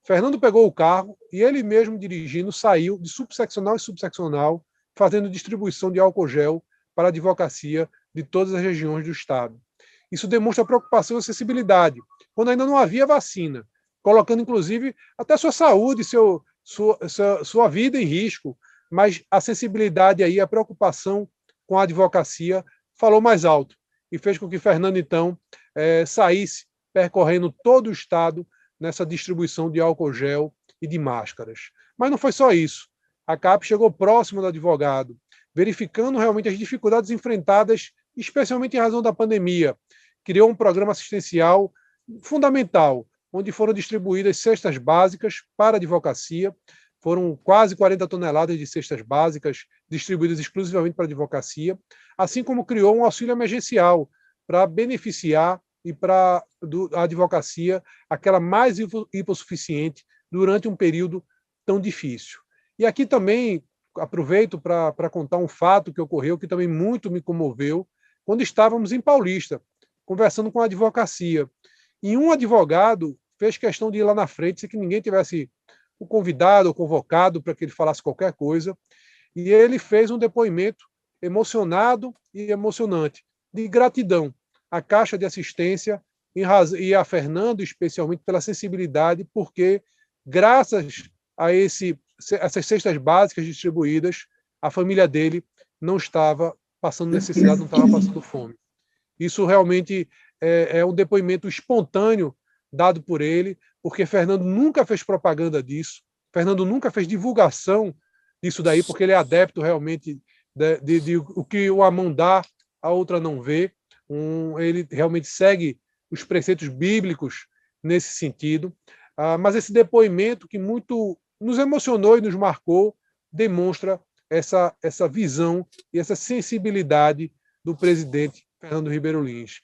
Fernando pegou o carro e ele mesmo dirigindo saiu de subseccional em subseccional, fazendo distribuição de álcool gel para a advocacia de todas as regiões do Estado. Isso demonstra preocupação e acessibilidade, quando ainda não havia vacina, colocando, inclusive, até sua saúde, sua vida em risco, mas a sensibilidade aí, a preocupação com a advocacia falou mais alto e fez com que Fernando, então, saísse percorrendo todo o Estado nessa distribuição de álcool gel e de máscaras. Mas não foi só isso. A CAP chegou próximo do advogado, verificando realmente as dificuldades enfrentadas, especialmente em razão da pandemia. Criou um programa assistencial fundamental, onde foram distribuídas cestas básicas para a advocacia. Foram quase 40 toneladas de cestas básicas distribuídas exclusivamente para a advocacia, assim como criou um auxílio emergencial para beneficiar e para a advocacia, aquela mais hipossuficiente durante um período tão difícil. E aqui também aproveito para contar um fato que ocorreu, que também muito me comoveu, quando estávamos em Paulista, conversando com a advocacia. E um advogado fez questão de ir lá na frente, sem que ninguém tivesse o convidado ou convocado para que ele falasse qualquer coisa. E ele fez um depoimento emocionado e emocionante, de gratidão à Caixa de Assistência e a Fernando, especialmente, pela sensibilidade, porque, graças a essas cestas básicas distribuídas, a família dele não estava passando necessidade, não estava passando fome. Isso realmente é um depoimento espontâneo dado por ele, porque Fernando nunca fez propaganda disso, Fernando nunca fez divulgação disso daí, porque ele é adepto realmente de o que uma mão dá, a outra não vê. Ele realmente segue os preceitos bíblicos nesse sentido. Mas esse depoimento que muito nos emocionou e nos marcou demonstra essa visão e essa sensibilidade do presidente Fernando Ribeiro Lins.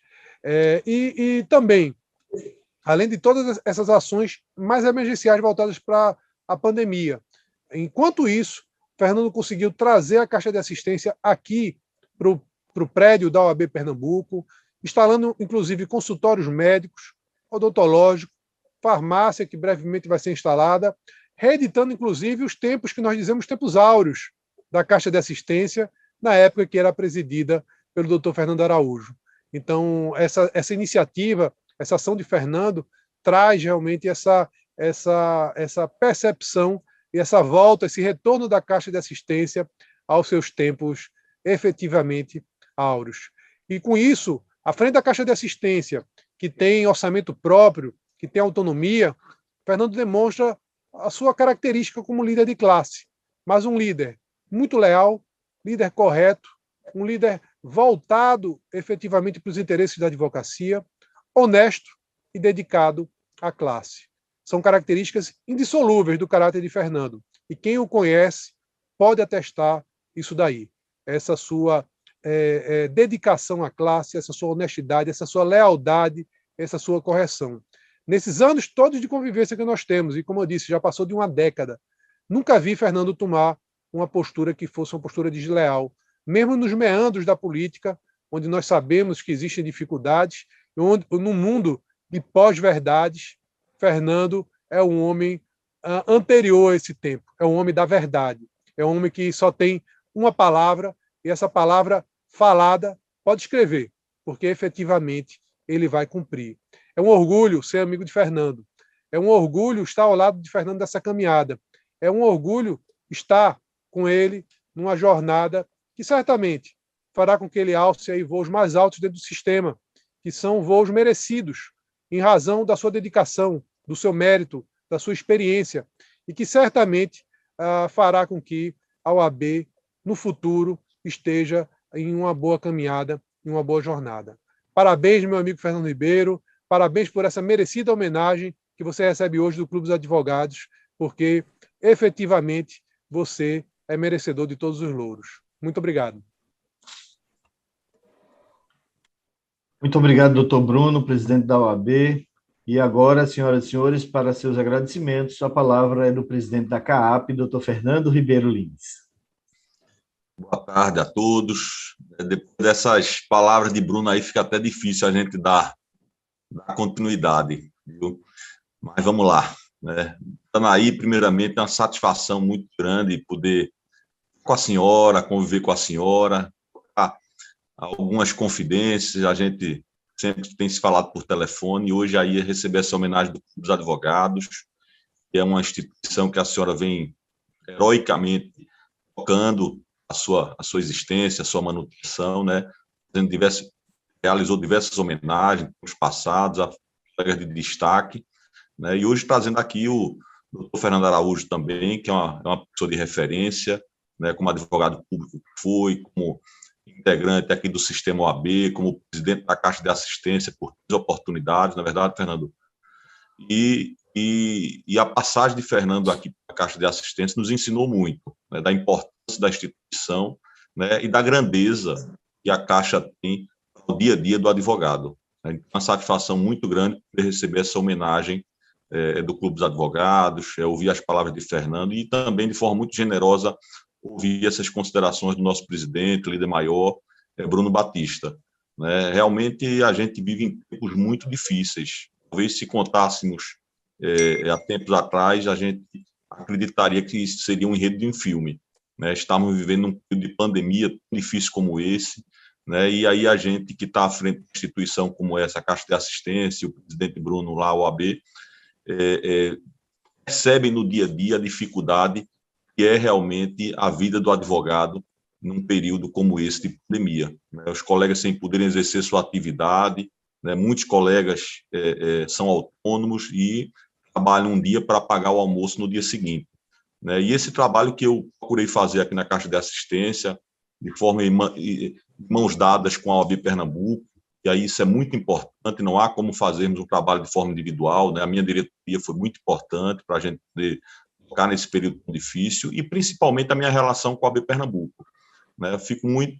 E também, além de todas essas ações mais emergenciais voltadas para a pandemia, enquanto isso, Fernando conseguiu trazer a Caixa de Assistência aqui para o prédio da OAB Pernambuco, instalando, inclusive, consultórios médicos, odontológicos, farmácia, que brevemente vai ser instalada, reeditando, inclusive, os tempos que nós dizemos tempos áureos da Caixa de Assistência, na época que era presidida pelo doutor Fernando Araújo. Então, essa iniciativa essa ação de Fernando traz realmente essa percepção e essa volta, esse retorno da Caixa de Assistência aos seus tempos efetivamente áureos. E com isso, à frente da Caixa de Assistência, que tem orçamento próprio, que tem autonomia, Fernando demonstra a sua característica como líder de classe, mas um líder muito leal, líder correto, um líder voltado efetivamente para os interesses da advocacia, honesto e dedicado à classe. São características indissolúveis do caráter de Fernando. E quem o conhece pode atestar isso daí. Essa sua dedicação à classe, essa sua honestidade, essa sua lealdade, essa sua correção. Nesses anos todos de convivência que nós temos, e como eu disse, já passou de uma década, nunca vi Fernando tomar uma postura que fosse uma postura desleal, mesmo nos meandros da política, onde nós sabemos que existem dificuldades, onde, no mundo de pós-verdades, Fernando é um homem anterior a esse tempo, é um homem da verdade, é um homem que só tem uma palavra, e essa palavra falada pode escrever, porque efetivamente ele vai cumprir. É um orgulho ser amigo de Fernando, é um orgulho estar ao lado de Fernando nessa caminhada, é um orgulho estar com ele numa jornada que certamente fará com que ele alce aí voos mais altos dentro do sistema, que são voos merecidos, em razão da sua dedicação, do seu mérito, da sua experiência, e que certamente fará com que a OAB, no futuro, esteja em uma boa caminhada, em uma boa jornada. Parabéns, meu amigo Fernando Ribeiro, parabéns por essa merecida homenagem que você recebe hoje do Clube dos Advogados, porque, efetivamente, você é merecedor de todos os louros. Muito obrigado. Muito obrigado, doutor Bruno, presidente da OAB. E agora, senhoras e senhores, para seus agradecimentos, a palavra é do presidente da CAAP, doutor Fernando Ribeiro Lins. Boa tarde a todos. Depois dessas palavras de Bruno aí, fica até difícil a gente dar continuidade, viu? Mas vamos lá, né? Anaí, primeiramente, é uma satisfação muito grande poder com a senhora, conviver com a senhora, algumas confidências, a gente sempre tem se falado por telefone, e hoje aí receber essa homenagem do Clube dos Advogados, que é uma instituição que a senhora vem heroicamente tocando a sua existência, a sua manutenção, né? Realizou diversas homenagens nos passados, a colegas de destaque, né? E hoje trazendo aqui o doutor Fernando Araújo também, que é uma pessoa de referência, né? Como advogado público que foi, como integrante aqui do sistema OAB, como presidente da Caixa de Assistência por 3 oportunidades, na verdade, Fernando. E a passagem de Fernando aqui para a Caixa de Assistência nos ensinou muito, né, da importância da instituição, né, e da grandeza que a Caixa tem no dia a dia do advogado. É uma satisfação muito grande poder receber essa homenagem do Clube dos Advogados, ouvir as palavras de Fernando e também, de forma muito generosa, ouvir essas considerações do nosso presidente, líder maior, Bruno Batista. Né? Realmente, a gente vive em tempos muito difíceis. Talvez, se contássemos há tempos atrás, a gente acreditaria que isso seria um enredo de um filme. Né? Estamos vivendo um período de pandemia tão difícil como esse, né? E aí a gente que está à frente de uma instituição como essa, a Caixa de Assistência, o presidente Bruno lá, o OAB, percebem no dia a dia a dificuldade que é realmente a vida do advogado num período como esse de pandemia. Né? Os colegas sem poderem exercer sua atividade, né? Muitos colegas são autônomos e trabalham um dia para pagar o almoço no dia seguinte. Né? E esse trabalho que eu procurei fazer aqui na Caixa de Assistência, de forma em mãos dadas com a OAB Pernambuco, e aí isso é muito importante, não há como fazermos um trabalho de forma individual, né? A minha diretoria foi muito importante para a gente poder tocar nesse período difícil, e principalmente a minha relação com a OAB Pernambuco. Né? Eu fico muito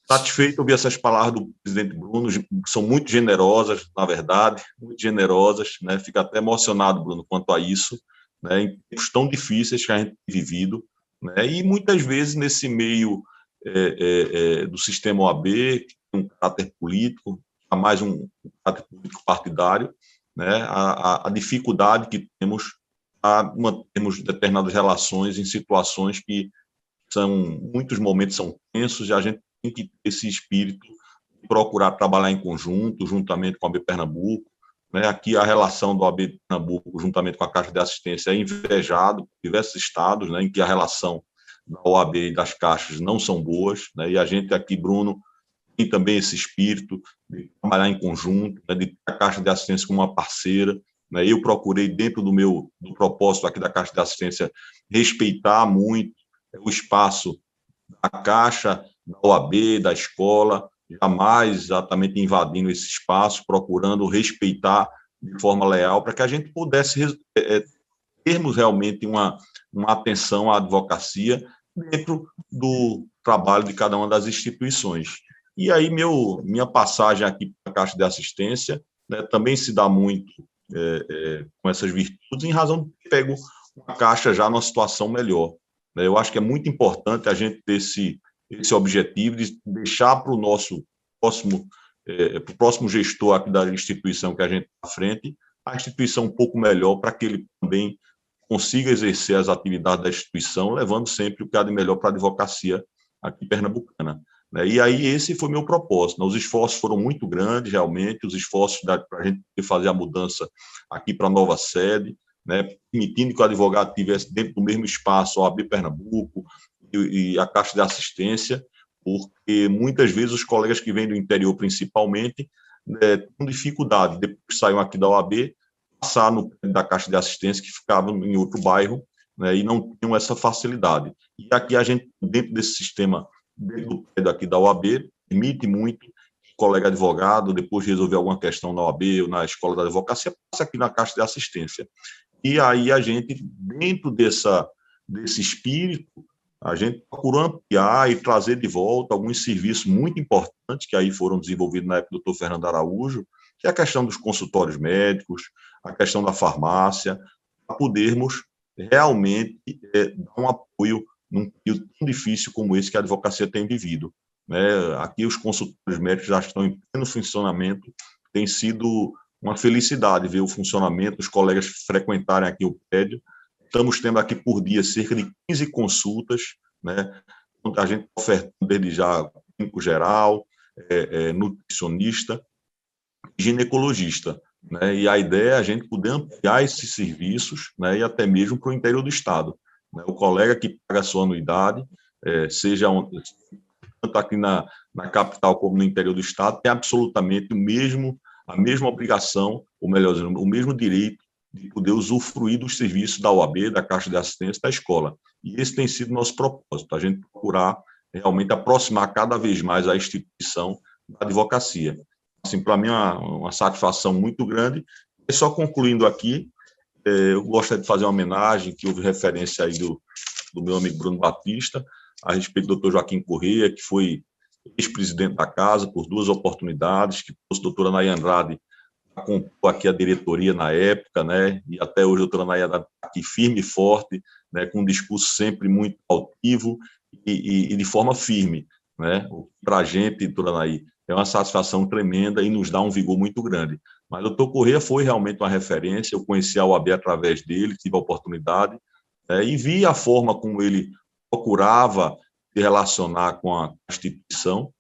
satisfeito de ouvir essas palavras do presidente Bruno, que são muito generosas, na verdade, muito generosas, né? Fico até emocionado, Bruno, quanto a isso, né? Em tempos tão difíceis que a gente tem vivido, né? E muitas vezes nesse meio do sistema OAB, que tem um caráter político, há mais um caráter político partidário, né? A dificuldade que temos a mantermos determinadas relações em situações que muitos momentos são tensos, e a gente tem que ter esse espírito procurar trabalhar em conjunto, juntamente com a AB Pernambuco, né? Aqui a relação do AB Pernambuco, juntamente com a Caixa de Assistência, é invejado por diversos estados, né, em que a relação da OAB e das caixas não são boas, né? E a gente aqui, Bruno, tem também esse espírito de trabalhar em conjunto, né, de ter a Caixa de Assistência como uma parceira, né? Eu procurei, dentro do propósito aqui da Caixa de Assistência, respeitar muito o espaço da Caixa, da OAB, da escola, jamais exatamente invadindo esse espaço, procurando respeitar de forma leal, para que a gente pudesse termos realmente uma atenção à advocacia dentro do trabalho de cada uma das instituições. E aí, minha passagem aqui para a Caixa de Assistência, né, também se dá muito com essas virtudes, em razão de que pego uma Caixa já numa situação melhor. Né? Eu acho que é muito importante a gente ter esse objetivo de deixar para o nosso próximo gestor aqui da instituição que a gente está à frente, a instituição um pouco melhor, para que ele também consiga exercer as atividades da instituição, levando sempre o que há de melhor para a advocacia aqui pernambucana. E aí esse foi meu propósito. Os esforços foram muito grandes, realmente, os esforços para a gente fazer a mudança aqui para a nova sede, né, permitindo que o advogado estivesse dentro do mesmo espaço, a OAB Pernambuco e a Caixa de Assistência, porque muitas vezes os colegas que vêm do interior, principalmente, com dificuldade, depois que saíam aqui da OAB, passar no prédio da Caixa de Assistência, que ficava em outro bairro, né, e não tinham essa facilidade. E aqui a gente, dentro desse sistema, dentro do prédio aqui da OAB, permite muito que o colega advogado, depois de resolver alguma questão na OAB ou na escola da advocacia, passe aqui na Caixa de Assistência. E aí a gente, dentro desse espírito, a gente procurou ampliar e trazer de volta alguns serviços muito importantes que aí foram desenvolvidos na época do Dr. Fernando Araújo, que é a questão dos consultórios médicos, a questão da farmácia, para podermos realmente dar um apoio num período tão difícil como esse que a advocacia tem vivido. Né? Aqui os consultórios médicos já estão em pleno funcionamento, tem sido uma felicidade ver o funcionamento, os colegas frequentarem aqui o prédio. Estamos tendo aqui por dia cerca de 15 consultas, né? A gente oferta desde já clínico geral, nutricionista, ginecologista, né? E a ideia é a gente poder ampliar esses serviços, né? E até mesmo para o interior do estado. Né? O colega que paga a sua anuidade, seja tanto aqui na capital como no interior do estado, tem absolutamente a mesma obrigação, ou melhor dizendo, o mesmo direito de poder usufruir dos serviços da OAB, da Caixa de Assistência, da escola. E esse tem sido o nosso propósito, a gente procurar realmente aproximar cada vez mais a instituição da advocacia. Assim, para mim, é uma satisfação muito grande. E só concluindo aqui, eu gostaria de fazer uma homenagem, que houve referência aí do meu amigo Bruno Batista, a respeito do Dr. Joaquim Corrêa, que foi ex-presidente da casa por 2 oportunidades, que trouxe a doutora Anaí Andrade compor aqui a diretoria na época, né? E até hoje a doutora Anaí Andrade está aqui firme e forte, né? Com um discurso sempre muito altivo e de forma firme, né? Para a gente, doutora Anaí, é uma satisfação tremenda e nos dá um vigor muito grande. Mas o doutor Corrêa foi realmente uma referência, eu conheci a OAB através dele, tive a oportunidade, e vi a forma como ele procurava se relacionar com a instituição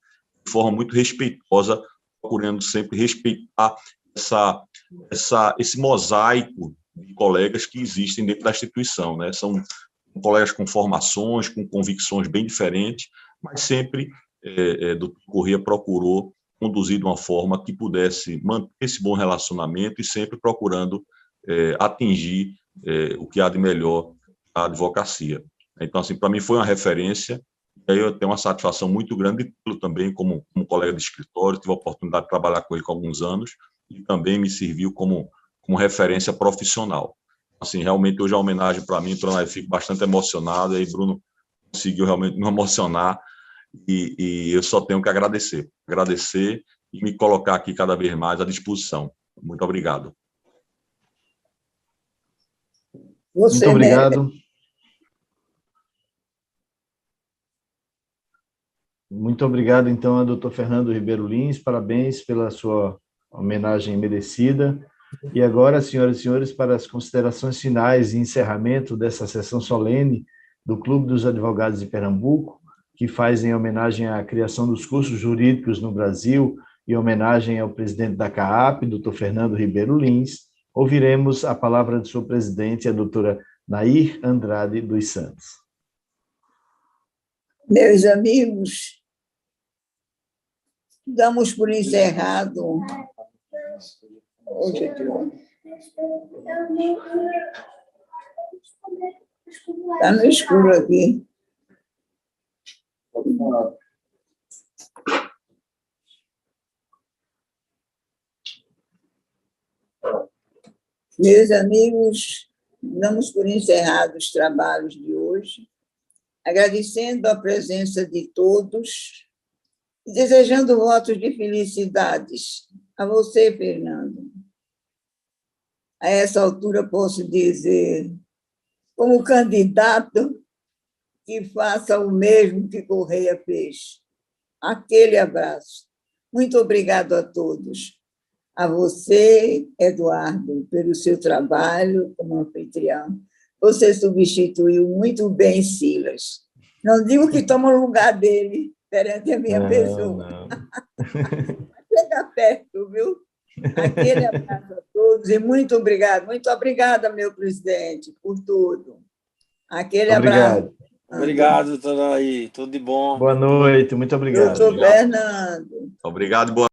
de forma muito respeitosa, procurando sempre respeitar esse mosaico de colegas que existem dentro da instituição, né? São colegas com formações, com convicções bem diferentes, mas sempre Dr. Corrêa procurou conduzir de uma forma que pudesse manter esse bom relacionamento e sempre procurando atingir o que há de melhor à advocacia. Então, assim, para mim foi uma referência, e aí eu tenho uma satisfação muito grande também como colega de escritório, tive a oportunidade de trabalhar com ele por alguns anos, e também me serviu como referência profissional. Assim, realmente, hoje a homenagem para mim, eu fico bastante emocionado, e aí Bruno conseguiu realmente me emocionar, e eu só tenho que agradecer e me colocar aqui cada vez mais à disposição. Muito obrigado. Muito obrigado. Muito obrigado, então, ao doutor Fernando Ribeiro Lins. Parabéns pela sua homenagem merecida. E agora, senhoras e senhores, para as considerações finais e encerramento dessa sessão solene do Clube dos Advogados de Pernambuco, que faz em homenagem à criação dos cursos jurídicos no Brasil e homenagem ao presidente da CAAP, doutor Fernando Ribeiro Lins, ouviremos a palavra de sua presidente, a doutora Nair Andrade dos Santos. Meus amigos, damos por encerrado. Está no escuro aqui. Meus amigos, damos por encerrados os trabalhos de hoje, agradecendo a presença de todos e desejando votos de felicidades a você, Fernando. A essa altura, posso dizer, como candidato, que faça o mesmo que Correia fez. Aquele abraço. Muito obrigado a todos. A você, Eduardo, pelo seu trabalho como anfitrião. Você substituiu muito bem Silas. Não digo que toma o lugar dele perante a minha pessoa. Não. Chega perto, viu? Aquele abraço a todos e muito obrigado. Muito obrigada, meu presidente, por tudo. Aquele abraço. Obrigado, doutora Nair. Tudo de bom. Boa noite, muito obrigado. Doutor Fernando. Obrigado e boa